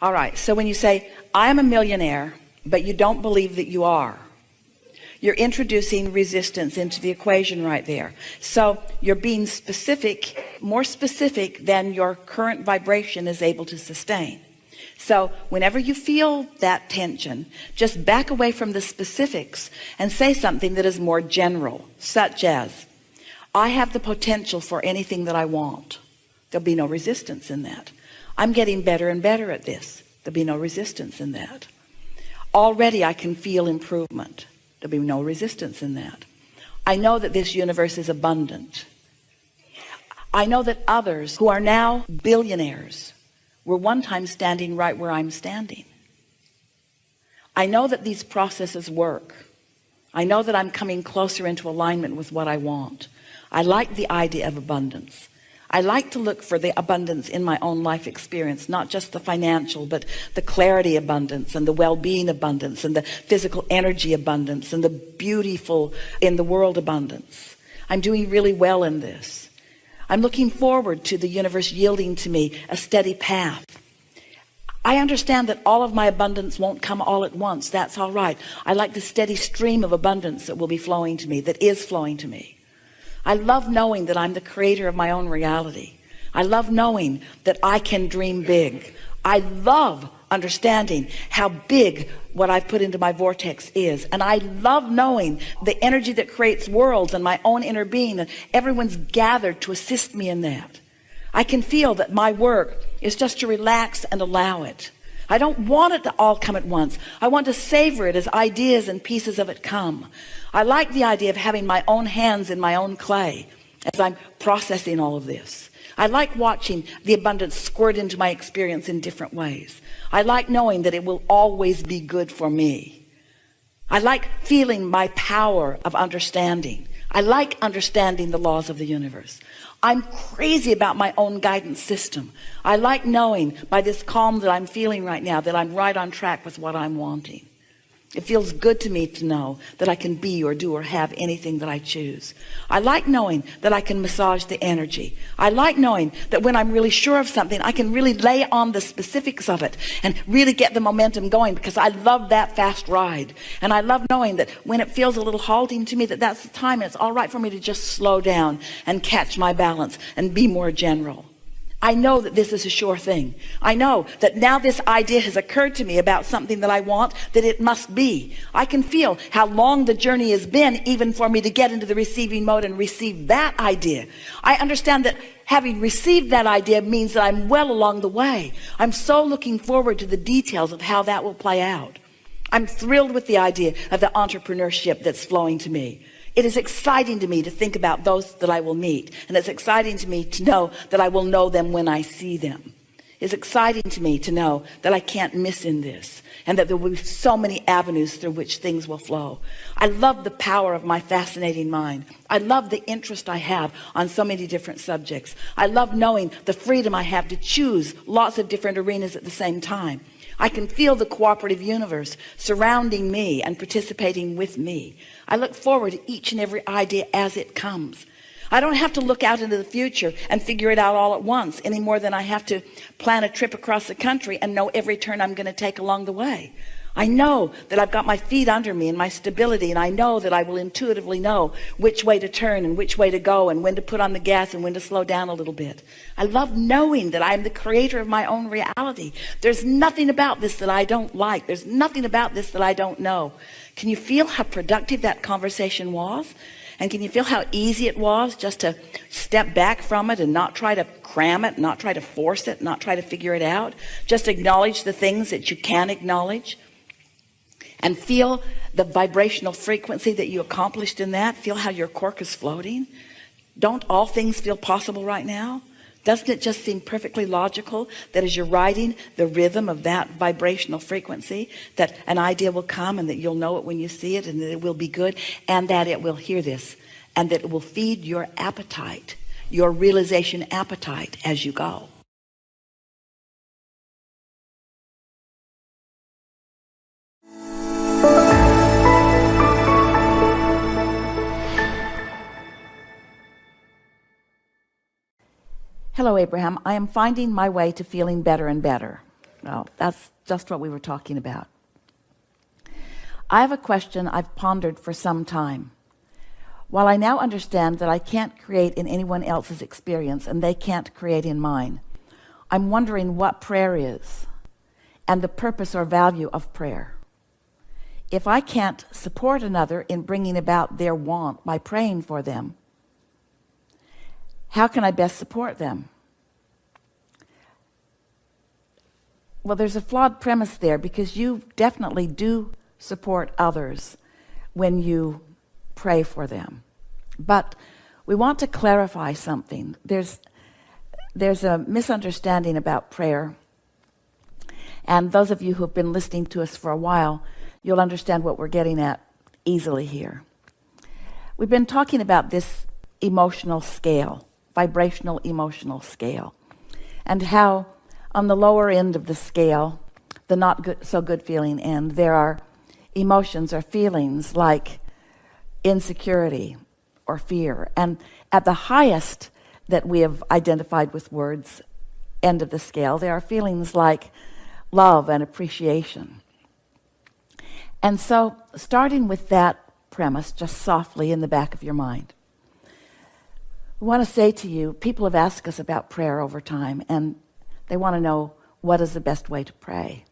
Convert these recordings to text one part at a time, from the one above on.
All right, so when you say, I am a millionaire, but you don't believe that you are, you're introducing resistance into the equation right there. So you're being specific, more specific than your current vibration is able to sustain. So whenever you feel that tension, just back away from the specifics and say something that is more general, such as, I have the potential for anything that I want. There'll be no resistance in that. I'm getting better and better at this. There'll be no resistance in that. Already I can feel improvement. There'll be no resistance in that. I know that this universe is abundant. I know that others who are now billionaires were one time standing right where I'm standing. I know that these processes work. I know that I'm coming closer into alignment with what I want. I like the idea of abundance. I like to look for the abundance in my own life experience, not just the financial, but the clarity abundance and the well-being abundance and the physical energy abundance and the beautiful in the world abundance. I'm doing really well in this. I'm looking forward to the universe yielding to me a steady path. I understand that all of my abundance won't come all at once. That's all right. I like the steady stream of abundance that will be flowing to me, that is flowing to me. I love knowing that I'm the creator of my own reality. I love knowing that I can dream big. I love understanding how big what I've put into my vortex is. And I love knowing the energy that creates worlds and my own inner being, and everyone's gathered to assist me in that. I can feel that my work is just to relax and allow it. I don't want it to all come at once. I want to savor it as ideas and pieces of it come. I like the idea of having my own hands in my own clay as I'm processing all of this. I like watching the abundance squirt into my experience in different ways. I like knowing that it will always be good for me. I like feeling my power of understanding. I like understanding the laws of the universe. I'm crazy about my own guidance system. I like knowing by this calm that I'm feeling right now that I'm right on track with what I'm wanting. It feels good to me to know that I can be or do or have anything that I choose. I like knowing that I can massage the energy. I like knowing that when I'm really sure of something, I can really lay on the specifics of it and really get the momentum going, because I love that fast ride. And I love knowing that when it feels a little halting to me, that that's the time and it's all right for me to just slow down and catch my balance and be more general. I know that this is a sure thing. I know that now this idea has occurred to me about something that I want, that it must be. I can feel how long the journey has been, even for me to get into the receiving mode and receive that idea. I understand that having received that idea means that I'm well along the way. I'm so looking forward to the details of how that will play out. I'm thrilled with the idea of the entrepreneurship that's flowing to me. It is exciting to me to think about those that I will meet. And it's exciting to me to know that I will know them when I see them. It's exciting to me to know that I can't miss in this, and that there will be so many avenues through which things will flow. I love the power of my fascinating mind. I love the interest I have on so many different subjects. I love knowing the freedom I have to choose lots of different arenas at the same time. I can feel the cooperative universe surrounding me and participating with me. I look forward to each and every idea as it comes. I don't have to look out into the future and figure it out all at once any more than I have to plan a trip across the country and know every turn I'm going to take along the way. I know that I've got my feet under me and my stability, and I know that I will intuitively know which way to turn and which way to go and when to put on the gas and when to slow down a little bit. I love knowing that I'm the creator of my own reality. There's nothing about this that I don't like. There's nothing about this that I don't know. Can you feel how productive that conversation was? And can you feel how easy it was just to step back from it and not try to cram it, not try to force it, not try to figure it out? Just acknowledge the things that you can acknowledge. And feel the vibrational frequency that you accomplished in that. Feel how your cork is floating. Don't all things feel possible right now? Doesn't it just seem perfectly logical that as you're riding the rhythm of that vibrational frequency, that an idea will come and that you'll know it when you see it, and that it will be good, and that it will hear this, and that it will feed your appetite, your realization appetite as you go. Hello, Abraham. I am finding my way to feeling better and better. Well, that's just what we were talking about. I have a question I've pondered for some time. While I now understand that I can't create in anyone else's experience and they can't create in mine, I'm wondering what prayer is and the purpose or value of prayer. If I can't support another in bringing about their want by praying for them, how can I best support them? Well, there's a flawed premise there, because you definitely do support others when you pray for them. But we want to clarify something. There's a misunderstanding about prayer. And those of you who have been listening to us for a while, you'll understand what we're getting at easily here. We've been talking about this emotional scale, vibrational emotional scale, and how on the lower end of the scale, the not good, so good feeling end, there are emotions or feelings like insecurity or fear. And at the highest that we have identified with words, end of the scale, there are feelings like love and appreciation. And so, starting with that premise, just softly in the back of your mind, I want to say to you, people have asked us about prayer over time, and they want to know what is the best way to pray.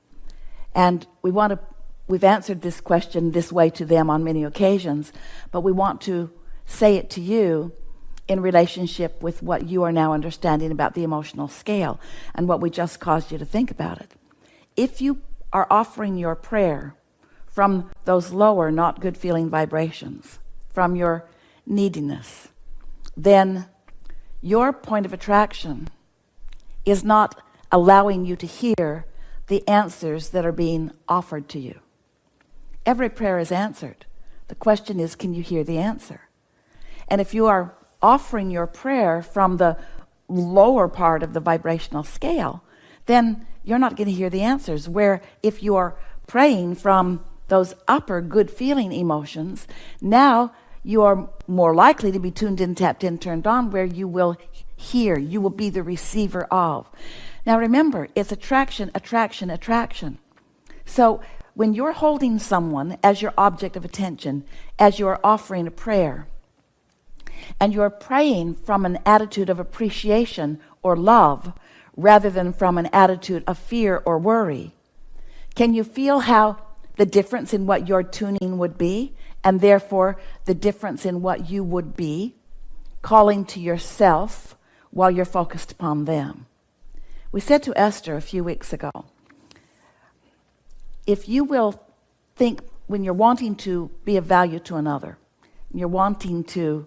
And we've answered this question this way to them on many occasions, but we want to say it to you in relationship with what you are now understanding about the emotional scale and what we just caused you to think about it. If you are offering your prayer from those lower, not good feeling vibrations, from your neediness, then your point of attraction is not allowing you to hear the answers that are being offered to you. Every prayer is answered. The question is, can you hear the answer? And if you are offering your prayer from the lower part of the vibrational scale, then you're not going to hear the answers. Where if you are praying from those upper good feeling emotions, now you are more likely to be tuned in, tapped in, turned on, where you will hear, you will be the receiver of. Now remember, it's attraction, attraction, attraction. So when you're holding someone as your object of attention, as you're offering a prayer, and you're praying from an attitude of appreciation or love, rather than from an attitude of fear or worry, can you feel how the difference in what your tuning would be, and therefore the difference in what you would be calling to yourself while you're focused upon them? We said to Esther a few weeks ago, if you will think, when you're wanting to be of value to another, you're wanting to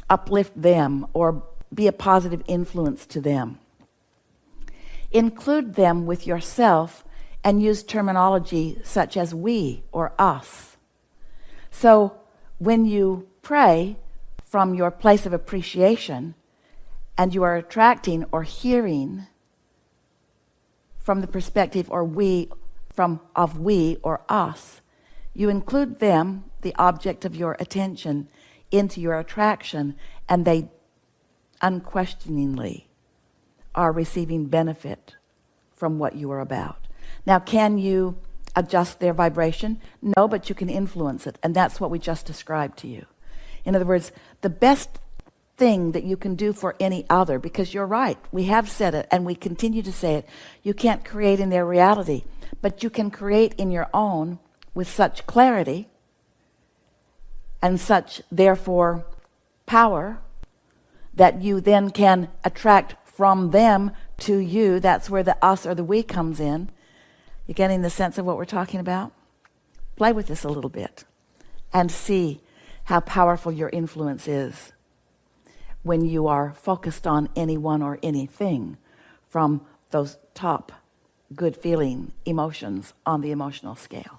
uplift them or be a positive influence to them, include them with yourself and use terminology such as we or us. So when you pray from your place of appreciation and you are attracting or hearing from the perspective or we or us, you include them, the object of your attention, into your attraction, and they unquestioningly are receiving benefit from what you are about. Now, can you adjust their vibration? No, but you can influence it, and that's what we just described to you. In other words, the best thing that you can do for any other, because you're right, we have said it and we continue to say it, you can't create in their reality, but you can create in your own with such clarity and such, therefore, power that you then can attract from them to you. That's where the us or the we comes in. You getting the sense of what we're talking about? Play with this a little bit and see how powerful your influence is when you are focused on anyone or anything from those top good feeling emotions on the emotional scale.